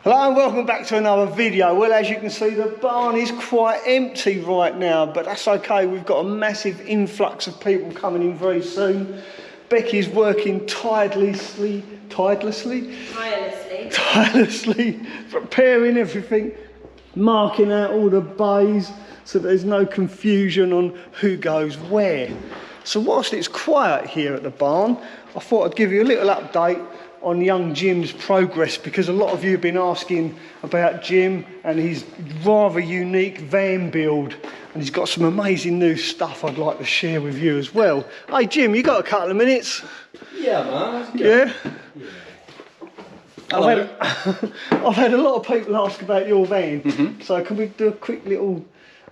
Hello and welcome back to another video. Well, as you can see, the barn is quite empty right now, but that's okay. We've got a massive influx of people coming in very soon. Becky's working tirelessly, preparing everything, marking out all the bays so there's no confusion on who goes where. So whilst it's quiet here at the barn, I thought I'd give you a little update on young Jim's progress, because a lot of you have been asking about Jim and his rather unique van build, and he's got some amazing new stuff I'd like to share with you as well. Hey Jim, you got a couple of minutes? Yeah, man. Yeah? Hello. I've had a lot of people ask about your van, so can we do a quick little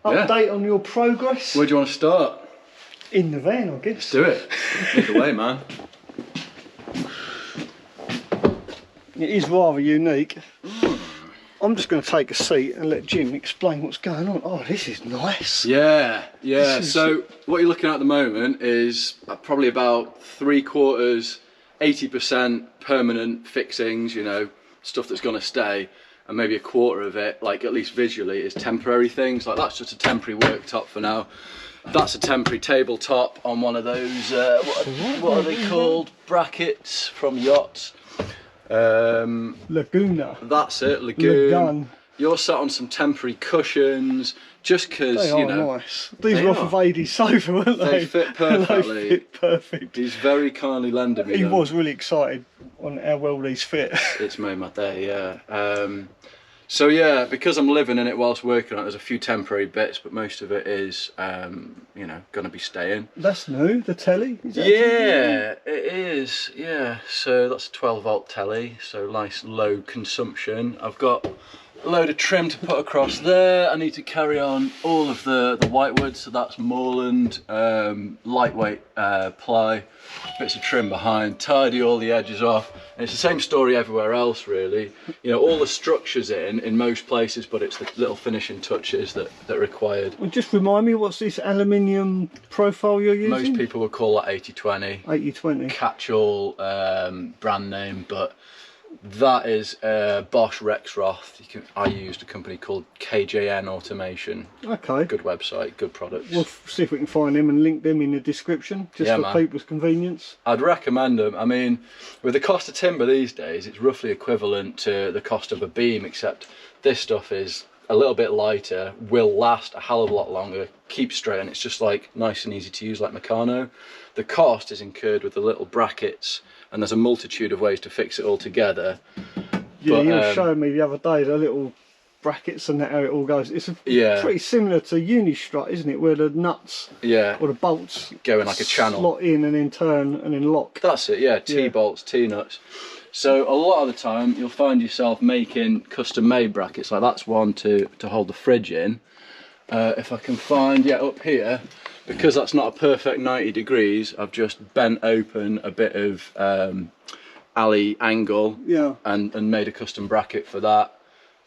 update on your progress? Where do you want to start? In the van, I guess. Let's do it. Lead the way, man. It is rather unique. I'm just going to take a seat and let Jim explain what's going on. Oh, this is nice. Yeah. So what you're looking at the moment is probably about 3/4, 80% permanent fixings, you know, stuff that's going to stay, and maybe a quarter of it, like at least visually, is temporary things. Like that's just a temporary worktop for now. That's a temporary tabletop on one of those, what are they called? Brackets from yachts. Laguna. That's it, Lagoon. Lagoon. You're sat on some temporary cushions, just because, you know. Nice. These are off of Adie's sofa, weren't they? They fit perfectly. They fit perfect. He's very kindly lended me He them. was really excited on how well these fit. It's made my day, yeah. So yeah, because I'm living in it whilst working on it, there's a few temporary bits, but most of it is, you know, going to be staying. That's new, the telly? Is that Yeah, it is, yeah. So that's a 12-volt telly, so nice low consumption. I've got a load of trim to put across there. I need to carry on all of the whitewood, so that's Moorland, lightweight ply, bits of trim behind, tidy all the edges off. And it's the same story everywhere else, really. You know, all the structure's in most places, but it's the little finishing touches that are required. Well, just remind me, what's this aluminium profile you're using? Most people would call that 80/20. 80/20. Catch-all brand name, but that is Bosch Rexroth. I used a company called KJN Automation. Okay. Good website, good products. We'll see if we can find them and link them in the description, just for people's convenience. I'd recommend them. I mean, with the cost of timber these days, it's roughly equivalent to the cost of a beam, except this stuff is a little bit lighter, will last a hell of a lot longer, keep straight, and it's just like nice and easy to use like Meccano. The cost is incurred with the little brackets, and there's a multitude of ways to fix it all together. Yeah, but, you were showing me the other day the little brackets and how it all goes. It's pretty similar to Unistrut, isn't it? Where the nuts, or the bolts, go in like a channel, slot in and then turn and then lock. That's it, yeah. T-bolts, T-nuts. So a lot of the time you'll find yourself making custom-made brackets. Like that's one to hold the fridge in. If I can find, up here, because that's not a perfect 90 degrees, I've just bent open a bit of alley angle, and made a custom bracket for that.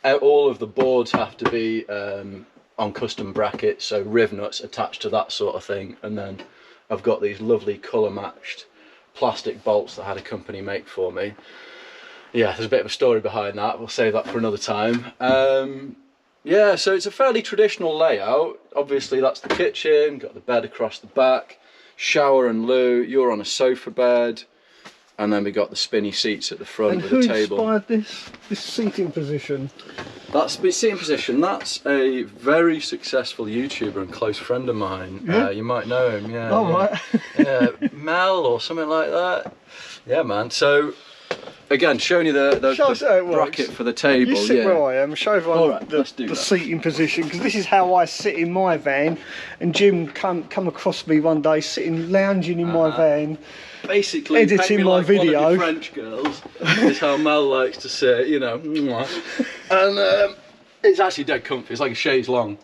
All of the boards have to be on custom brackets, so riv nuts attached to that sort of thing. And then I've got these lovely colour matched plastic bolts that I had a company make for me. Yeah, there's a bit of a story behind that. We'll save that for another time. Yeah, so it's a fairly traditional layout. Obviously that's the kitchen, got the bed across the back, shower and loo, you're on a sofa bed, and then we got the spinny seats at the front with a table. Who inspired this seating position? That's the seating position. That's a very successful YouTuber and close friend of mine. You might know him, yeah. Oh, right. Yeah, Mel or something like that. Yeah, man. So again, showing you the bracket for the table. You sit where I am, show everyone the seating position, because this is how I sit in my van. And Jim come across me one day sitting lounging in my van, basically editing my like video. One of the French girls is how Mel likes to sit, you know. And it's actually dead comfy. It's like a chaise long.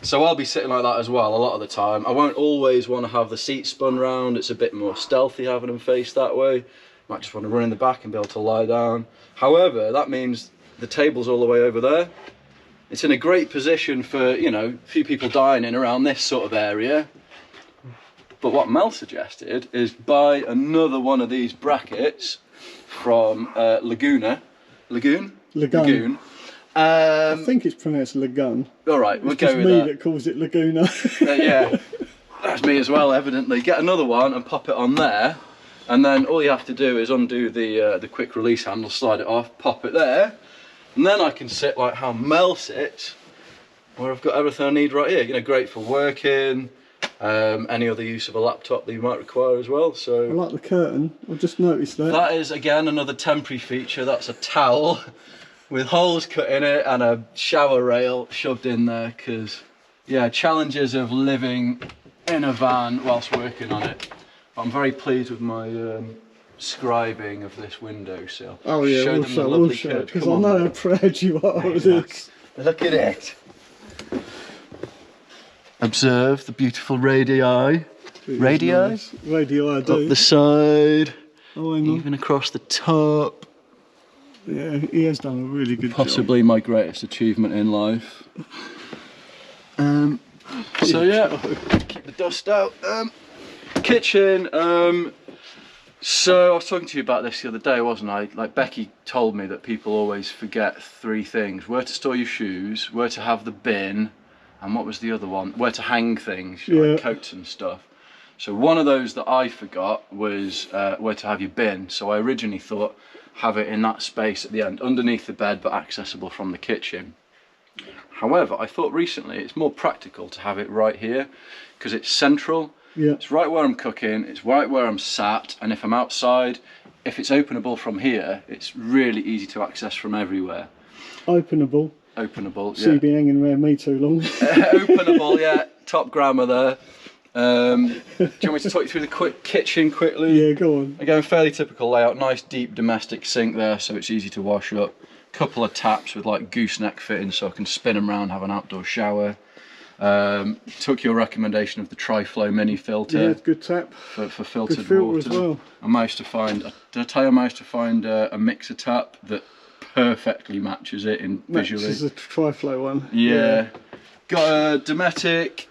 So I'll be sitting like that as well a lot of the time. I won't always want to have the seat spun round. It's a bit more stealthy having them face that way. Might just want to run in the back and be able to lie down. However, that means the table's all the way over there. It's in a great position for, you know, a few people dining around this sort of area. But what Mel suggested is buy another one of these brackets from Lagoon? Lagoon. I think it's pronounced Lagoon. All right, we'll go just with me that. that calls it Laguna. Yeah, that's me as well, evidently. Get another one and pop it on there, and then all you have to do is undo the quick release handle, slide it off, pop it there, and then I can sit like how Mel sits, where I've got everything I need right here. You know, great for working, any other use of a laptop that you might require as well. So I like the curtain. I just noticed that. that is again another temporary feature. That's a towel with holes cut in it and a shower rail shoved in there, because yeah, challenges of living in a van whilst working on it. But I'm very pleased with my scribing of this windowsill. Oh yeah, show them the lovely curve. because I know how proud you are of this. Look at it. Observe the beautiful radii. Radii? Nice. Radii, I do. Up the side, Oh, hang on. even across the top. Yeah, he has done a really good job. Possibly my greatest achievement in life. So yeah, keep the dust out. Kitchen. So I was talking to you about this the other day, wasn't I? Like, Becky told me that people always forget 3 things: where to store your shoes, where to have the bin, and what was the other one? Where to hang things, like coats and stuff. So one of those that I forgot was where to have your bin. So I originally thought have it in that space at the end, underneath the bed, but accessible from the kitchen. However, I thought recently it's more practical to have it right here, because it's central. Yeah. It's right where I'm cooking, it's right where I'm sat, and if I'm outside, if it's openable from here, it's really easy to access from everywhere. Openable. Openable, So you've been hanging around me too long. Openable, yeah. Top grammar there. Do you want me to talk you through the quick kitchen quickly? Yeah, go on. Again, fairly typical layout. Nice deep domestic sink there, so it's easy to wash up. Couple of taps with like gooseneck fittings, so I can spin them around, have an outdoor shower. Took your recommendation of the Tri-Flow mini filter. Yeah, good tap. For filtered Good filter water. as well. I managed to find, did I tell you I managed to find a mixer tap that perfectly matches it in visually. This is a Tri-Flow one. Yeah. Got a Dometic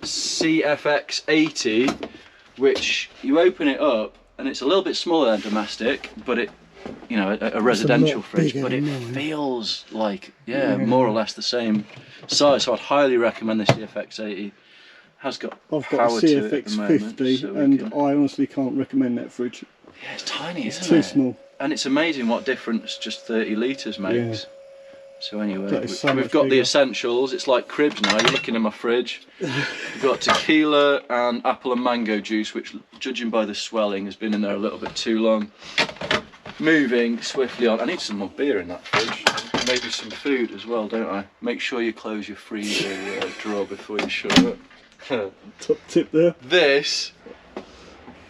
CFX80, which you open it up and it's a little bit smaller than Domestic, but it, you know, a residential fridge, but it feels like, more or less the same size. So I'd highly recommend the CFX80. Has got I've got power a to it at the moment, CFX50, so and I honestly can't recommend that fridge. Yeah, it's tiny, isn't it? Too small. And it's amazing what difference just 30 litres makes. Yeah. So anyway, So we've got the essentials. It's like cribs now. You're looking in my fridge. We've got tequila and apple and mango juice, which, judging by the swelling, has been in there a little bit too long. Moving swiftly on. I need some more beer in that fridge. Maybe some food as well, don't I? Make sure you close your freezer drawer before you shut it. Top tip there. This,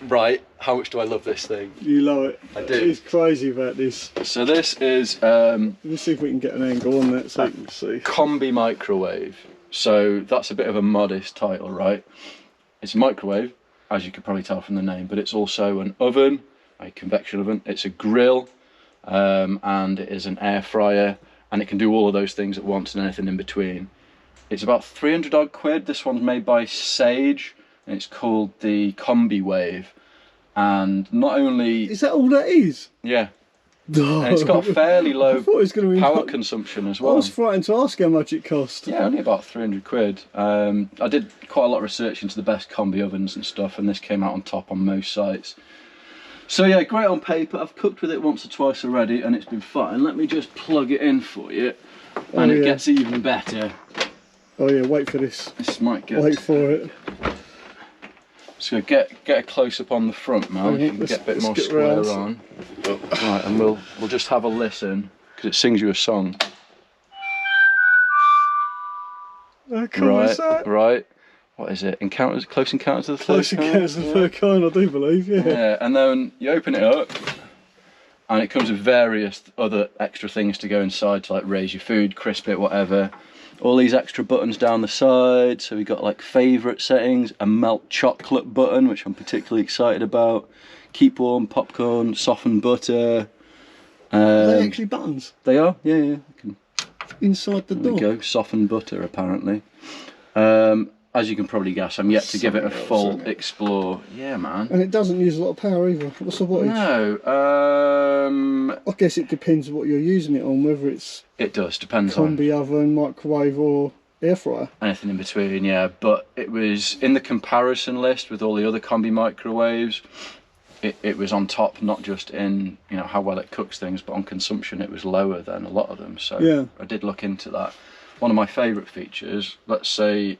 right, how much do I love this thing? You love it. I do. He's crazy about this. So this is Let me see if we can get an angle on that so you can see. Combi microwave. So that's a bit of a modest title, right? It's a microwave, as you could probably tell from the name, but it's also an oven, a convection oven. It's a grill, and it is an air fryer, and it can do all of those things at once and anything in between. It's about 300 odd quid. This one's made by Sage, and it's called the Combi Wave. And not only... Is that all that is? Yeah. No. And it's got fairly low I thought it was going to be power consumption as well. I was frightened to ask how much it cost. Yeah, only about 300 quid. I did quite a lot of research into the best combi ovens and stuff, and this came out on top on most sites. So yeah, great on paper. I've cooked with it once or twice already, and it's been fine. Let me just plug it in for you, and it gets even better. Oh yeah, wait for this. This might get... Wait for it. So get a close up on the front, Mal. You can get a bit more square on. Right, and we'll just have a listen, because it sings you a song. How cool is that? Right. What is it? Close Encounters of the Third Kind? Close Encounters of the Third Kind, I do believe, yeah. Yeah, and then you open it up, and it comes with various other extra things to go inside to like raise your food, crisp it, whatever. All these extra buttons down the side. So we got like favourite settings, a melt chocolate button, which I'm particularly excited about. Keep warm, popcorn, soften butter. Are they actually buttons? They are, yeah. Inside the door? There we go, soften butter apparently. As you can probably guess, I'm yet to give it a full explore. Yeah, man. And it doesn't use a lot of power either. What's the wattage? No, I guess it depends what you're using it on, whether it's... It does, depends on... Combi oven, microwave or air fryer. Anything in between, yeah. But it was in the comparison list with all the other Combi microwaves. It was on top, not just in, you know, how well it cooks things, but on consumption it was lower than a lot of them. So yeah. I did look into that. One of my favourite features, let's say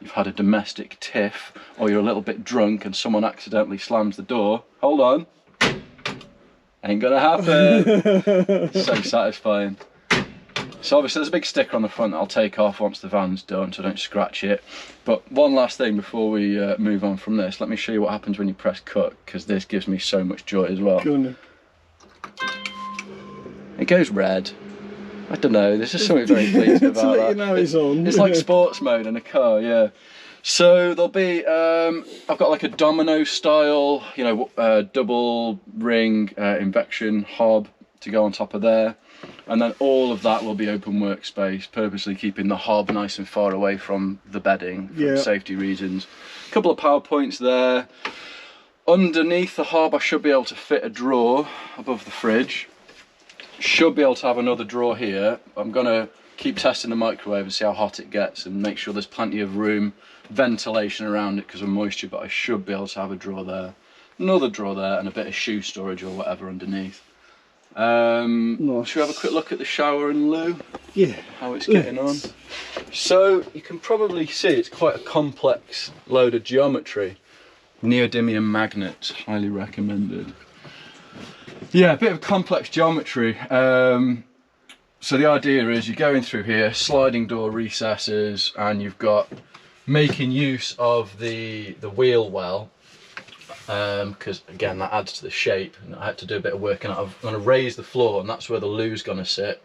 you've had a domestic tiff, or you're a little bit drunk and someone accidentally slams the door. Hold on. Ain't gonna happen. So satisfying. So obviously there's a big sticker on the front that I'll take off once the van's done so I don't scratch it. But one last thing before we move on from this, let me show you what happens when you press cut, because this gives me so much joy as well. It goes red. I don't know, there's just something very pleasing about to let that. You know it's on. It's like sports mode in a car, yeah. So there'll be, I've got like a domino style, you know, double ring invection hob to go on top of there. And then all of that will be open workspace, purposely keeping the hob nice and far away from the bedding for safety reasons. A couple of power points there. Underneath the hob I should be able to fit a drawer above the fridge. Should be able to have another drawer here. I'm going to keep testing the microwave and see how hot it gets and make sure there's plenty of room, ventilation around it because of moisture, but I should be able to have a drawer there. Another drawer there and a bit of shoe storage or whatever underneath. Nice. Should we have a quick look at the shower and loo? Yeah. How it's getting on. So you can probably see it's quite a complex load of geometry. Neodymium magnets, highly recommended. Yeah, a bit of complex geometry. So the idea is you're going through here, sliding door recesses, and you've got making use of the wheel well. Because again that adds to the shape, and I had to do a bit of work, and I'm going to raise the floor and that's where the loo's going to sit.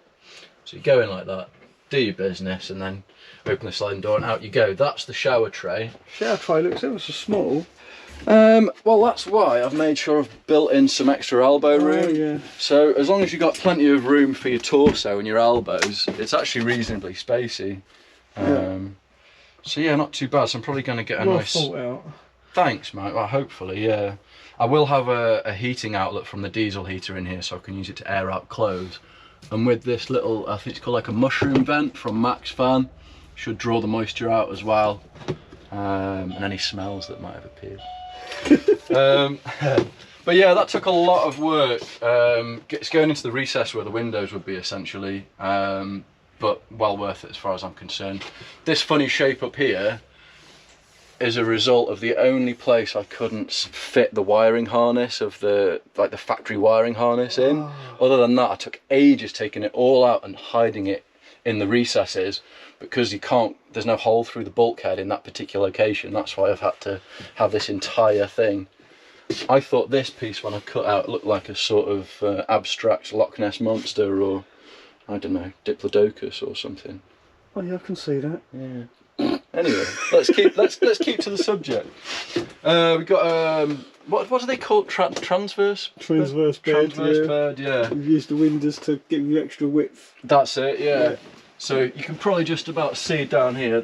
So you go in like that, do your business, and then open the sliding door and out you go. That's the shower tray. Shower tray looks ever so small. Well that's why I've made sure I've built in some extra elbow room. Yeah. So as long as you've got plenty of room for your torso and your elbows, it's actually reasonably spacey. So yeah, not too bad. So I'm probably going to get a nice... thought out. Thanks, mate. Well, hopefully, yeah. I will have a heating outlet from the diesel heater in here so I can use it to air out clothes. And with this little, I think it's called like a mushroom vent from Max Fan, should draw the moisture out as well. And any smells that might have appeared. But yeah, that took a lot of work. It's going into the recess where the windows would be essentially, but well worth it as far as I'm concerned. This funny shape up here is a result of the only place I couldn't fit the wiring harness of the factory wiring harness in. Oh. Other than that, I took ages taking it all out and hiding it in the recesses because you can't, there's no hole through the bulkhead in that particular location. That's why I've had to have this entire thing. I thought this piece when I cut out looked like a sort of abstract Loch Ness monster, or I don't know, Diplodocus or something. Oh yeah, I can see that. Yeah. Anyway, let's keep to the subject. We've got what are they called? Transverse bed. Yeah. We've used the windows to give you extra width. That's it. Yeah. So you can probably just about see down here.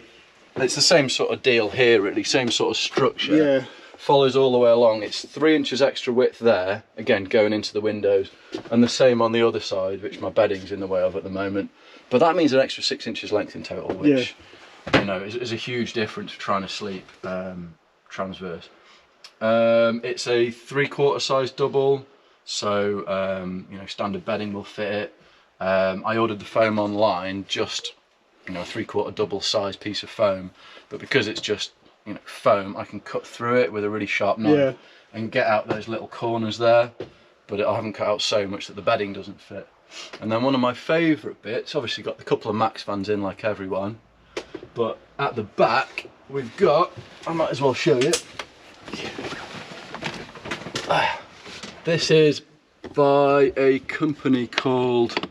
It's the same sort of deal here, really. Same sort of structure. Yeah. Follows all the way along. It's 3 inches extra width there. Again, going into the windows, and the same on the other side, which my bedding's in the way of at the moment. But that means an extra 6 inches length in total, which. You know, is a huge difference for trying to sleep transverse. It's a 3/4 size double, so you know, standard bedding will fit it. I ordered the foam online, just, you know, a 3/4 double size piece of foam, but because it's just, you know, foam, I can cut through it with a really sharp knife and get out those little corners there, but I haven't cut out so much that the bedding doesn't fit. And then one of my favourite bits, obviously got the couple of Max fans in like everyone. But at the back we've got, I might as well show you. This is by a company called,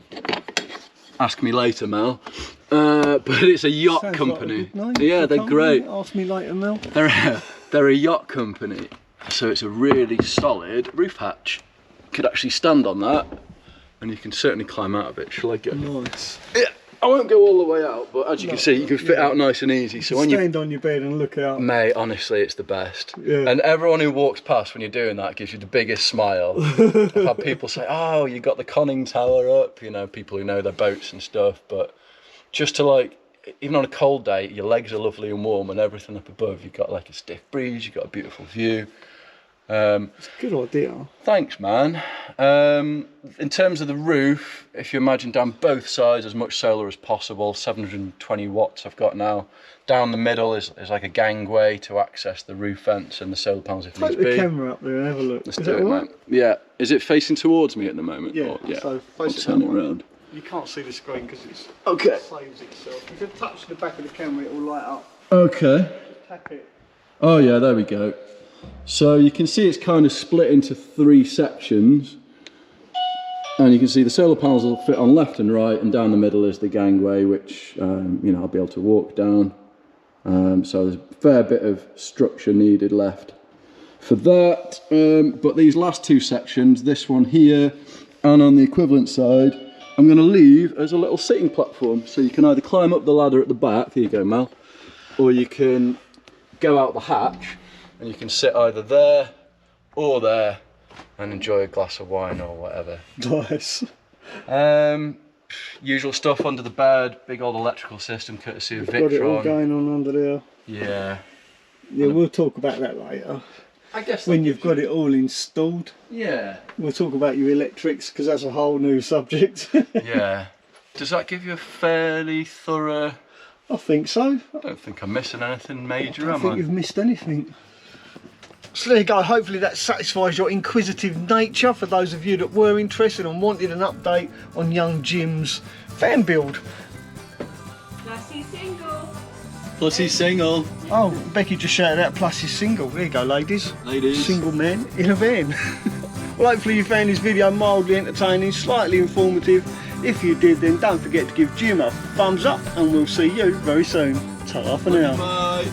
ask me later Mel, but it's a yacht company. Like yeah, they're great. Ask me later Mel. They're a yacht company, so it's a really solid roof hatch. Could actually stand on that, and you can certainly climb out of it. Shall I go? Nice. Yeah. I won't go all the way out, but as you can see, you can fit out nice and easy. So when you stand on your bed and look out. Mate, honestly, it's the best. Yeah. And everyone who walks past when you're doing that gives you the biggest smile. I've had people say, oh, you got the conning tower up, you know, people who know their boats and stuff, but just to like, even on a cold day, your legs are lovely and warm and everything up above, you've got like a stiff breeze, you've got a beautiful view. It's a good idea. Thanks, man. In terms of the roof, if you imagine down both sides as much solar as possible, 720 watts I've got now. Down the middle is like a gangway to access the roof vents and the solar panels if needs be. Take the camera up there and have a look. Let's do it, mate. Yeah. Is it facing towards me at the moment? Yeah. Or, yeah. So I'll face it turn that it way. around. You can't see the screen because it Okay. saves itself. If you touch the back of the camera, it will light up. Okay. Just tap it. Oh yeah, there we go. So you can see it's kind of split into 3 sections. And you can see the solar panels will fit on left and right, and down the middle is the gangway, which you know, I'll be able to walk down. So there's a fair bit of structure needed left for that. But these last 2 sections, this one here and on the equivalent side, I'm going to leave as a little sitting platform. So you can either climb up the ladder at the back, here you go, Mel, or you can go out the hatch and you can sit either there or there and enjoy a glass of wine or whatever. Nice. Usual stuff under the bed, big old electrical system courtesy of Victron. Got it all going on under there. Yeah. Yeah, we'll talk about that later. I guess when you've got it all installed. Yeah. We'll talk about your electrics because that's a whole new subject. Yeah. Does that give you a fairly thorough... I think so. I don't think I'm missing anything major, I don't think you've missed anything. So there you go, hopefully that satisfies your inquisitive nature for those of you that were interested and wanted an update on young Jim's fan build. Plussy single. Plussy single. Oh, Becky just shouted out Plussy single. There you go, ladies. Ladies. Single men in a van. Well, hopefully you found this video mildly entertaining, slightly informative. If you did, then don't forget to give Jim a thumbs up and we'll see you very soon. Ta-ra for now. Bye.